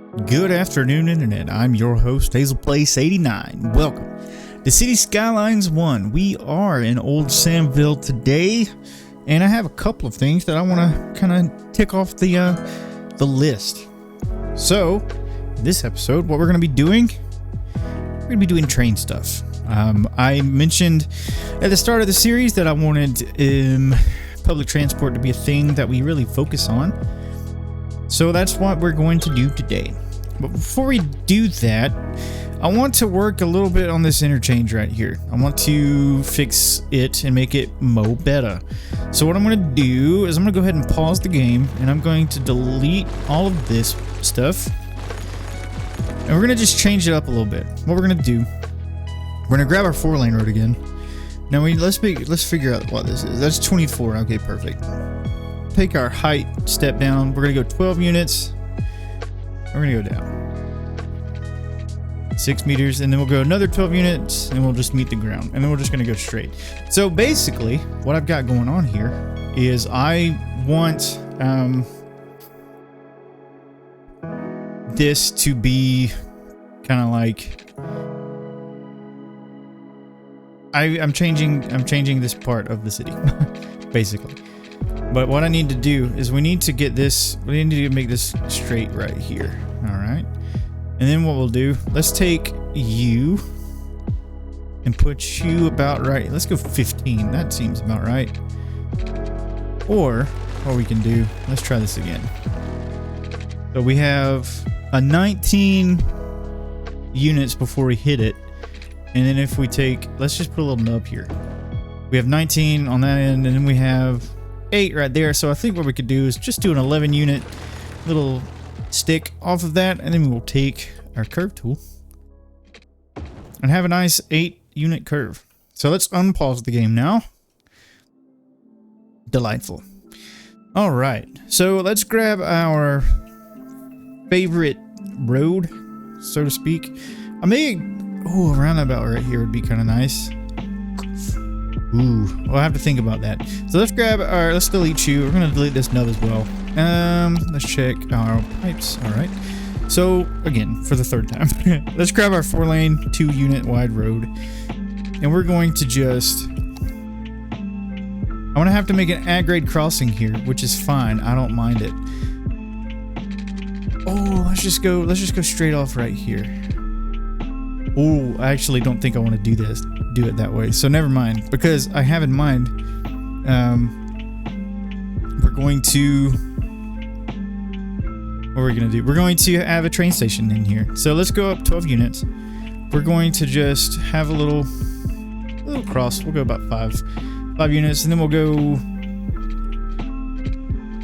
Good afternoon, Internet. I'm your host, HazelPlace89. Welcome to City Skylines 1. We are in Old Samville today, and I have a couple of things that I want to kind of tick off the list. So, in this episode, what we're going to be doing, we're going to be doing train stuff. I mentioned at the start of the series that I wanted public transport to be a thing that we really focus on. So that's what we're going to do today. But before we do that, I want to work a little bit on this interchange right here. I want to fix it and make it mo better. So what I'm going to do is I'm going to go ahead and pause the game, and I'm going to delete all of this stuff. And we're going to just change it up a little bit. What we're going to do, we're going to grab our 4-lane road again. Now let's figure out what this is. That's 24. Okay, perfect. Take our height step down. We're going to go 12 units. We're going to go down 6 meters, and then we'll go another 12 units, and we'll just meet the ground, and then we're just going to go straight. So basically what I've got going on here is I want this to be kind of like I'm changing this part of the city basically. But what I need to do is we need to make this straight right here. All right. And then what we'll do, let's take you and put you about right. Let's go 15. That seems about right. Or what we can do, let's try this again. So we have a 19 units before we hit it. And then if we take, let's just put a little nub here. We have 19 on that end, and then we have 8 right there. So I think what we could do is just do an 11 unit little stick off of that, and then we'll take our curve tool and have a nice 8 unit curve. So let's unpause the game now. Delightful. All right, so let's grab our favorite road, so to speak. I may, a roundabout right here would be kind of nice. Ooh, we'll have to think about that. So let's delete you. We're gonna delete this nub as well. Let's check our pipes. All right. So again, for the third time, let's grab our 4-lane, 2-unit wide road, and we're going to just. I want to have to make an at-grade crossing here, which is fine. I don't mind it. Oh, let's just go straight off right here. Oh, I actually don't think I want to do it that way. So never mind, because I have in mind, we're going to have a train station in here. So let's go up 12 units. We're going to just have a little cross. We'll go about 5 units, and then we'll go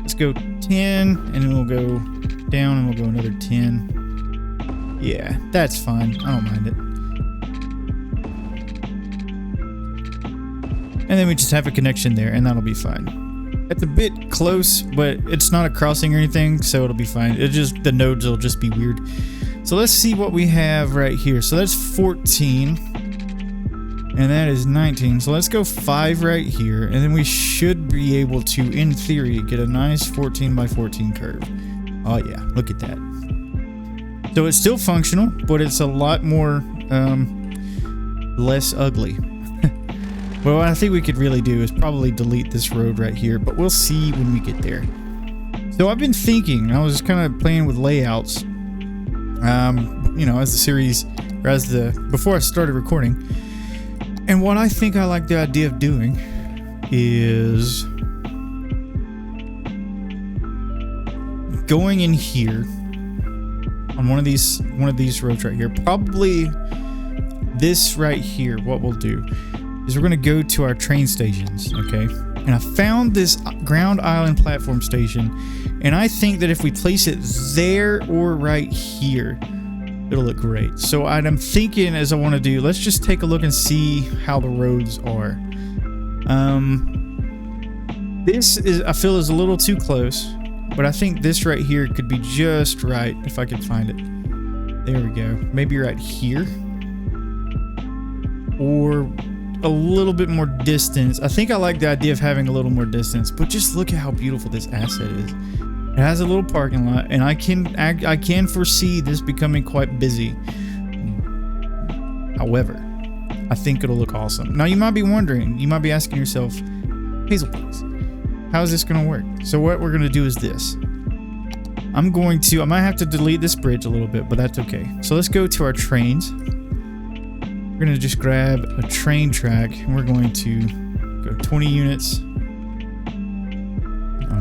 10, and then we'll go down, and we'll go another 10. Yeah, that's fine. I don't mind it. And then we just have a connection there, and that'll be fine. It's a bit close, but it's not a crossing or anything, so it'll be fine. The nodes will just be weird. So let's see what we have right here. So that's 14, and that is 19. So let's go 5 right here, and then we should be able to, in theory, get a nice 14 by 14 curve. Oh yeah, look at that. So it's still functional, but it's a lot more less ugly. Well, what I think we could really do is probably delete this road right here, but we'll see when we get there. So I've been thinking, I was kind of playing with layouts, as the series, or before I started recording. And what I think I like the idea of doing is going in here on one of these roads right here. Probably this right here. What we'll do is we're going to go to our train stations, okay? And I found this ground island platform station, and I think that if we place it there or right here, it'll look great. So I'm thinking, as I want to do, let's just take a look and see how the roads are. This I feel is a little too close, but I think this right here could be just right if I could find it. There we go. Maybe right here, or a little bit more distance. I think I like the idea of having a little more distance, but just look at how beautiful this asset is. It has a little parking lot, and I can foresee this becoming quite busy. However, I think it'll look awesome. Now you might be wondering, you might be asking yourself, Hazel Place, how is this gonna work? So what we're gonna do is this. I might have to delete this bridge a little bit, but that's okay. So let's go to our trains. We're gonna just grab a train track, and we're going to go 20 units.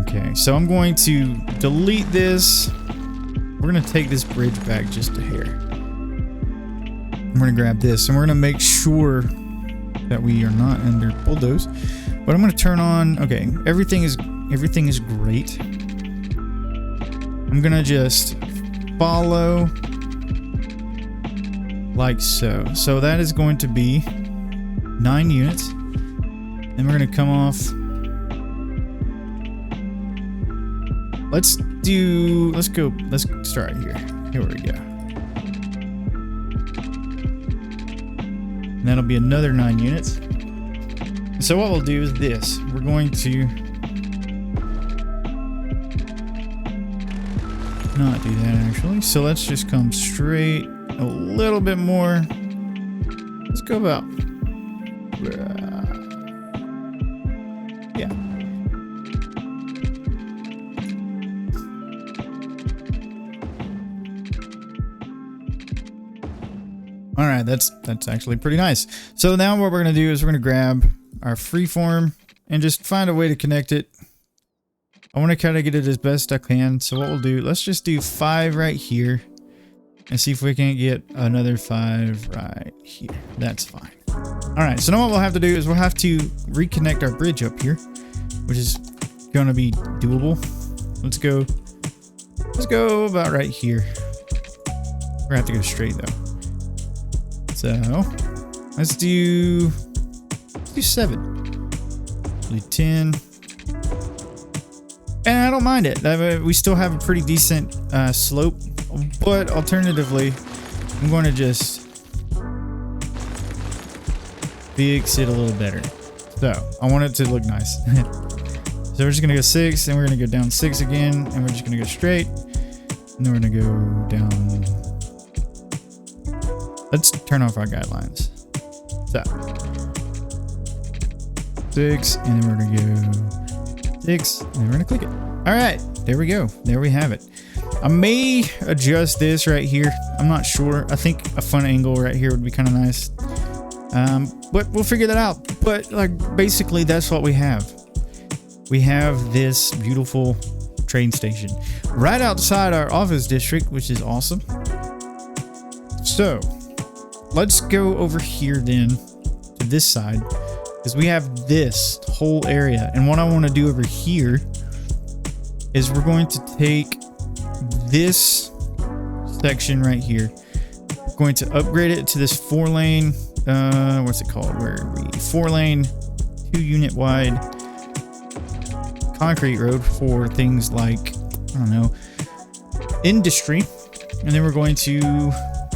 Okay, so I'm going to delete this. We're gonna take this bridge back just a hair. We're gonna grab this, and we're gonna make sure that we are not under bulldoze. But I'm gonna turn on. Okay, everything is great. I'm gonna just follow like so. So that is going to be 9 units. Then we're gonna come off. Let's start here. Here we go. And that'll be another 9 units. So what we'll do is this. We're going to not do that actually. So let's just come straight a little bit more. Let's go about yeah. All right, that's actually pretty nice. So now what we're gonna do is we're gonna grab our freeform and just find a way to connect it. I want to kind of get it as best I can. So what we'll do, let's just do 5 right here and see if we can get another 5 right here. That's fine. All right, so now what we'll have to do is we'll have to reconnect our bridge up here, which is going to be doable. Let's go about right here. We're gonna have to go straight though. So let's do 7. Do 10. And I don't mind it. We still have a pretty decent slope, but alternatively, I'm going to just fix it a little better. So I want it to look nice. So we're just going to go 6, and we're going to go down 6 again, and we're just going to go straight, and then we're going to go down. Let's turn off our guidelines. So 6, and then we're going to go 6, and then we're gonna click it. All right, there we go. There we have it. I may adjust this right here. I'm not sure. I think a fun angle right here would be kind of nice. But we'll figure that out. But like basically that's what we have. We have this beautiful train station right outside our office district, which is awesome. So let's go over here then to this side, because we have this whole area. And what I want to do over here is we're going to take this section right here. We're going to upgrade it to this 4-lane, what's it called? Where are we? 4-lane, 2-unit wide concrete road for things like, I don't know, industry. And then we're going to,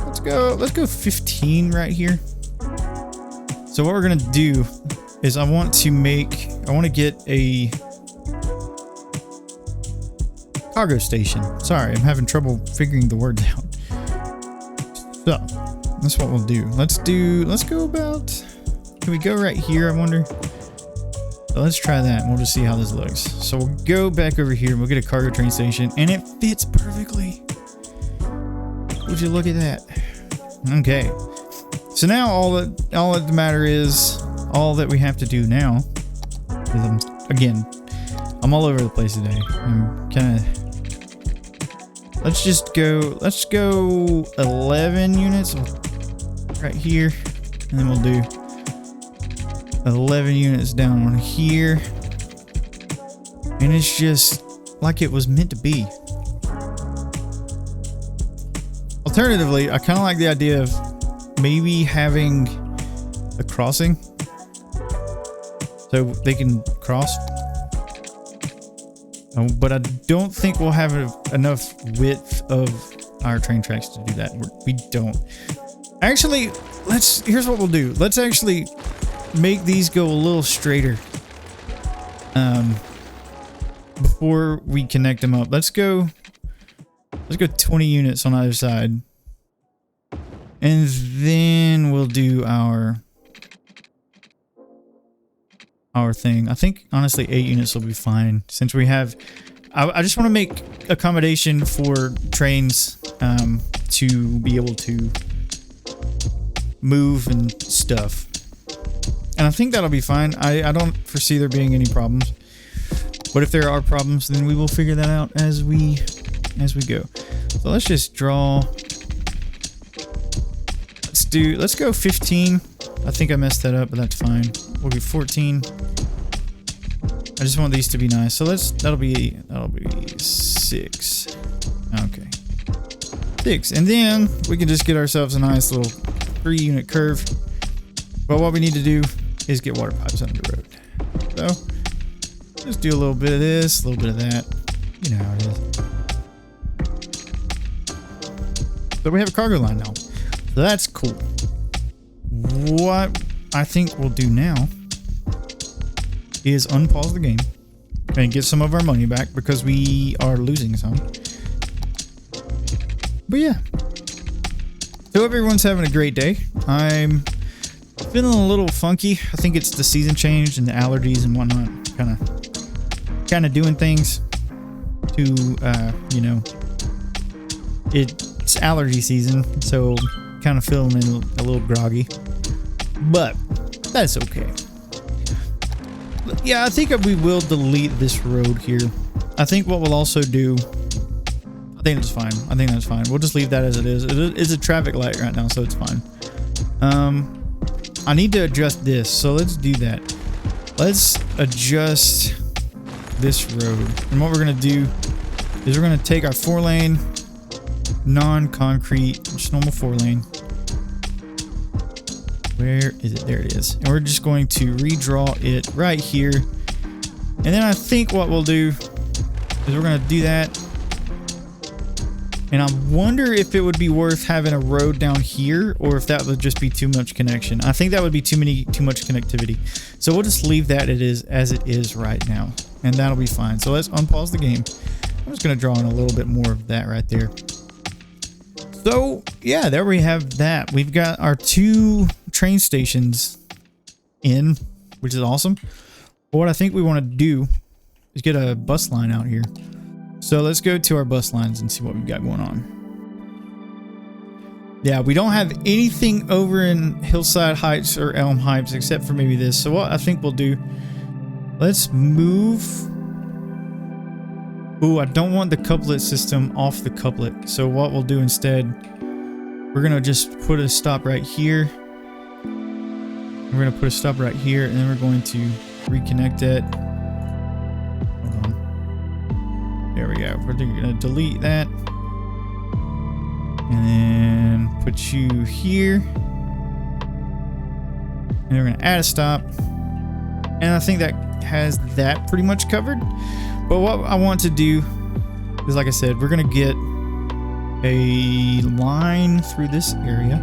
let's go 15 right here. So what we're going to do is I want to get a cargo station. Sorry, I'm having trouble figuring the words out. So that's what we'll do. Let's go about, can we go right here, I wonder? So let's try that and we'll just see how this looks. So we'll go back over here and we'll get a cargo train station, and it fits perfectly. Would you look at that? Okay. So now all that matter is, all that we have to do now is, I'm all over the place today. I'm kind of, let's go 11 units right here, and then we'll do 11 units down on here, and it's just like it was meant to be. Alternatively, I kind of like the idea of maybe having a crossing so they can cross. But I don't think we'll have enough width of our train tracks to do that. We don't. Actually, here's what we'll do. Let's actually make these go a little straighter. before we connect them up. Let's go 20 units on either side. And then we'll do our thing. I think honestly 8 units will be fine since we have I just want to make accommodation for trains to be able to move and stuff. And I think that'll be fine. I don't foresee there being any problems. But if there are problems, then we will figure that out as we go. So let's just draw. Let's go 15. I think I messed that up, but that's fine. We'll do 14. I just want these to be nice. So that'll be 6. Okay. 6. And then we can just get ourselves a nice little 3-unit curve. But what we need to do is get water pipes under the road. So just do a little bit of this, a little bit of that. You know how it is. So we have a cargo line now. So that's cool. What I think we'll do now is unpause the game and get some of our money back because we are losing some. But yeah. So hope everyone's having a great day. I'm feeling a little funky. I think it's the season change and the allergies and whatnot kind of doing things to you know, it's allergy season, so kind of feeling a little groggy, but that's okay. But yeah, I think we will delete this road here. I think what we'll also do, I think that's fine. We'll just leave that as it is. It is a traffic light right now, so it's fine. I need to adjust this, so let's do that. Let's adjust this road. And what we're going to do is we're going to take our 4-lane non-concrete, just normal 4-lane. Where is it? There it is. And we're just going to redraw it right here. And then I think what we'll do is we're going to do that. And I wonder if it would be worth having a road down here or if that would just be too much connection. I think that would be too much connectivity. So we'll just leave that as it is right now. And that'll be fine. So let's unpause the game. I'm just going to draw in a little bit more of that right there. So yeah, there we have that. We've got our 2 train stations in, which is awesome. But what I think we want to do is get a bus line out here. So let's go to our bus lines and see what we've got going on. Yeah, we don't have anything over in Hillside Heights or Elm Heights except for maybe this. So what I think we'll do, let's move. Ooh, I don't want the couplet system off the couplet. So what we'll do instead, we're going to just put a stop right here. We're going to put a stop right here, and then we're going to reconnect it. Hold on. There we go. We're going to delete that. And then put you here. And we're going to add a stop. And I think that has that pretty much covered. But what I want to do is, like I said, we're going to get a line through this area.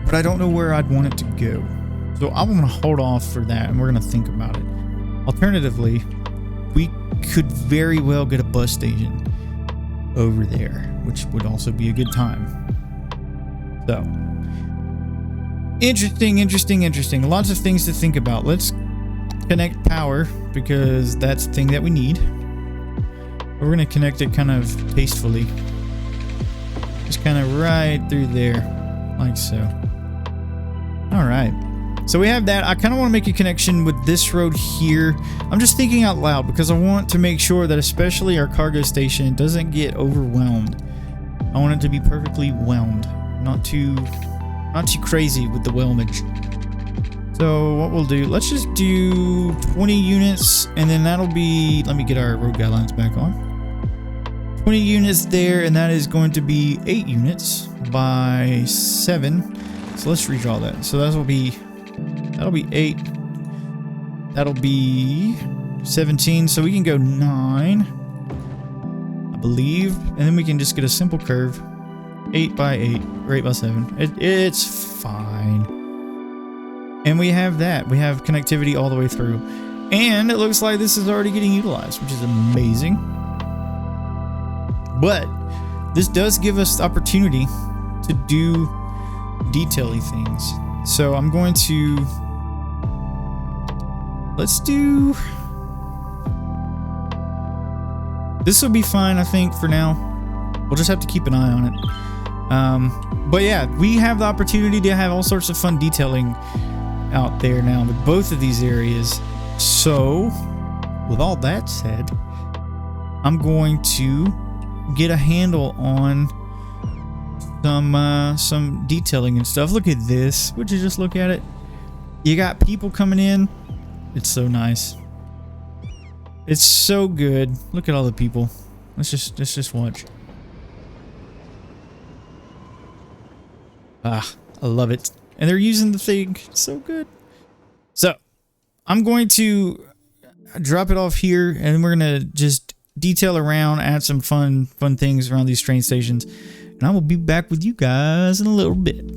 But I don't know where I'd want it to go. So I'm going to hold off for that, and we're going to think about it. Alternatively, we could very well get a bus station over there, which would also be a good time. So, interesting. Lots of things to think about. Let's connect power, because that's the thing that we need. We're going to connect it kind of tastefully. Just kind of right through there, like so. Alright. So we have that. I kind of want to make a connection with this road here. I'm just thinking out loud because I want to make sure that especially our cargo station doesn't get overwhelmed. I want it to be perfectly whelmed. Not too crazy with the whelmage. So what we'll do, let's just do 20 units, and then that'll be, let me get our road guidelines back on. 20 units there, and that is going to be 8 units by 7. So let's redraw that. So that'll be 8. That'll be 17. So we can go 9, I believe, and then we can just get a simple curve, 8 by 8 or 8 by 7. It's fine. And we have that. We have connectivity all the way through. And it looks like this is already getting utilized, which is amazing. But this does give us the opportunity to do detailing things. So I'm going to, let's do, this will be fine, I think, for now. We'll just have to keep an eye on it. But yeah, we have the opportunity to have all sorts of fun detailing out there now with both of these areas. So with all that said, I'm going to get a handle on some detailing and stuff. Look at this. Would you just look at it? You got people coming in. It's so nice. It's so good. Look at all the people. Let's just watch. Ah, I love it. And they're using the thing. It's so good. So I'm going to drop it off here, and we're gonna just detail around, add some fun things around these train stations, and I will be back with you guys in a little bit.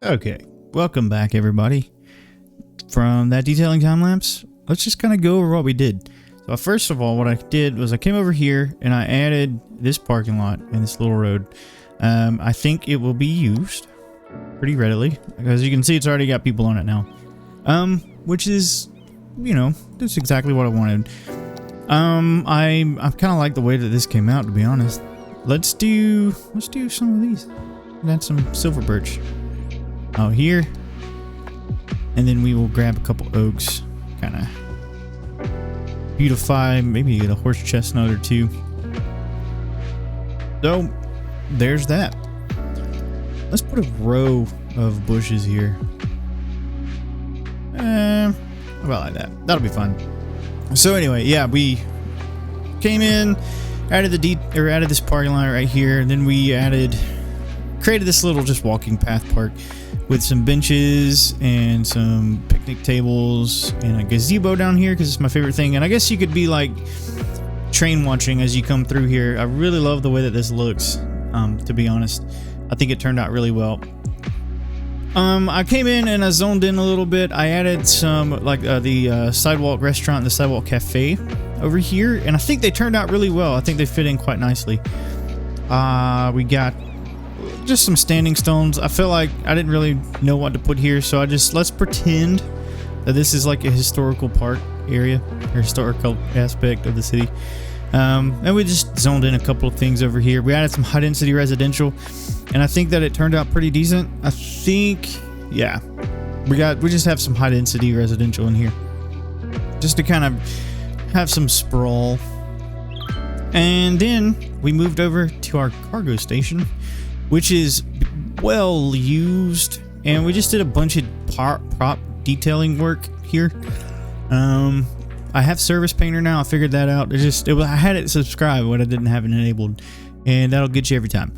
Okay, welcome back everybody. From that detailing time lapse, let's just kind of go over what we did. So first of all, what I did was I came over here and I added this parking lot and this little road. I think it will be used pretty readily. As you can see, it's already got people on it now. Which is, you know, that's exactly what I wanted. I kind of like the way that this came out, to be honest. Let's do some of these. Add some silver birch out here, and then we will grab a couple oaks, kind of beautify, maybe get a horse chestnut or two. So there's that. Let's put a row of bushes here. About like that. That'll be fun. So anyway, yeah, we came in, added this parking lot right here, and then we created this little just walking path park with some benches and some picnic tables and a gazebo down here because it's my favorite thing. And I guess you could be like train watching as you come through here. I really love the way that this looks, to be honest. I think it turned out really well. I came in and I zoned in a little bit. I added some like the sidewalk restaurant and the sidewalk cafe over here, and I think they turned out really well. I think they fit in quite nicely. We got just some standing stones. I feel like I didn't really know what to put here, so let's pretend that this is like a historical park area or historical aspect of the city. And we just zoned in a couple of things over here. We added some high density residential, and I think that it turned out pretty decent. I think, yeah, we just have some high density residential in here just to kind of have some sprawl. And then we moved over to our cargo station, which is well used, and we just did a bunch of prop detailing work here. I have Service Painter now. I figured that out. I had it subscribed, but I didn't have it enabled, and that'll get you every time.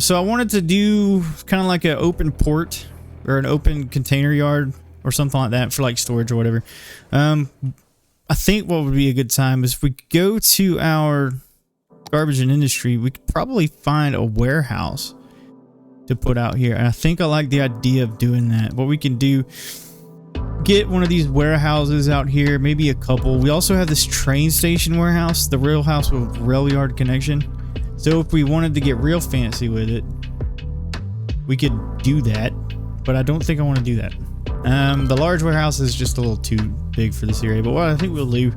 So I wanted to do kind of like an open port or an open container yard or something like that for like storage or whatever. I think what would be a good time is if we go to our garbage and industry, we could probably find a warehouse to put out here. And I think I like the idea of doing that. What we can do, get one of these warehouses out here, maybe a couple. We also have this train station warehouse, the rail house with rail yard connection. So if we wanted to get real fancy with it, we could do that, but I don't think I want to do that. The large warehouse is just a little too big for this area, but what I think we'll do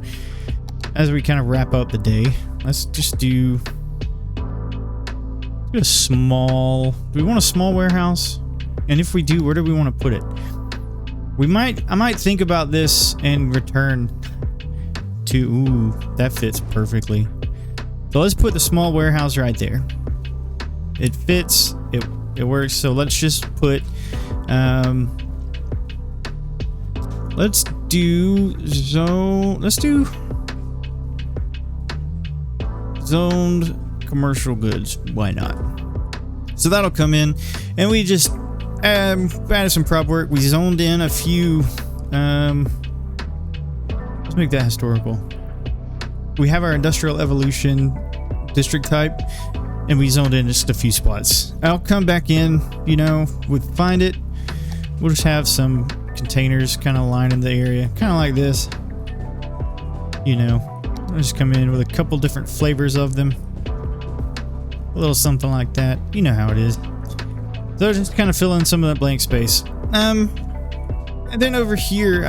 as we kind of wrap up the day, let's just do a small. Do we want a small warehouse? And if we do, where do we want to put it? I might think about this and return to. Ooh, that fits perfectly. So let's put the small warehouse right there. It fits. It works. So let's just put. Let's do zoned commercial goods. Why not? So that'll come in, and we just added some prop work. We zoned in a few. Let's make that historical. We have our industrial evolution district type, and we zoned in just a few spots. I'll come back in, you know, find it. We'll just have some containers kind of lining the area, kind of like this. You know, I'll just come in with a couple different flavors of them. A little something like that. You know how it is. So just kind of fill in some of that blank space. And then over here,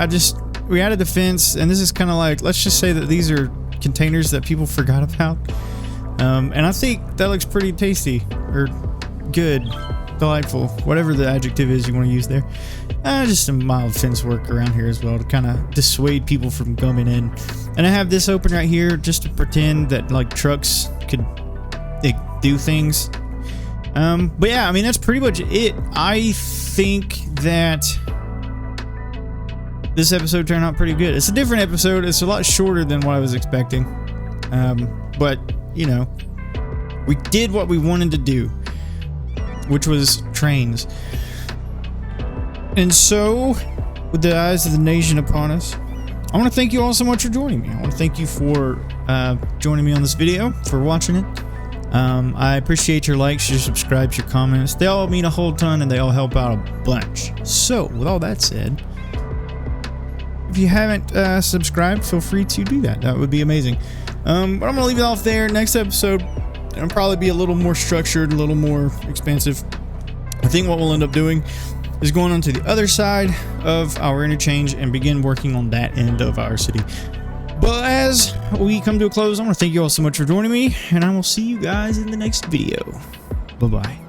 we added the fence, and this is kind of like, let's just say that these are containers that people forgot about. And I think that looks pretty tasty, or good, delightful, whatever the adjective is you want to use there. Just some mild fence work around here as well to kind of dissuade people from coming in. And I have this open right here just to pretend that like trucks could do things. But yeah, I mean, that's pretty much it. I think that this episode turned out pretty good. It's a different episode. It's a lot shorter than what I was expecting. But, you know, we did what we wanted to do, which was trains. And so, with the eyes of the nation upon us, I want to thank you all so much for joining me. I want to thank you for joining me on this video, for watching it. I appreciate your likes, your subscribes, your comments. They all mean a whole ton and they all help out a bunch. So with all that said, if you haven't subscribed, feel free to do that. That would be amazing. But I'm going to leave it off there. Next episode, it'll probably be a little more structured, a little more expansive. I think what we'll end up doing is going on to the other side of our interchange and begin working on that end of our city. But as we come to a close, I want to thank you all so much for joining me, and I will see you guys in the next video. Bye-bye.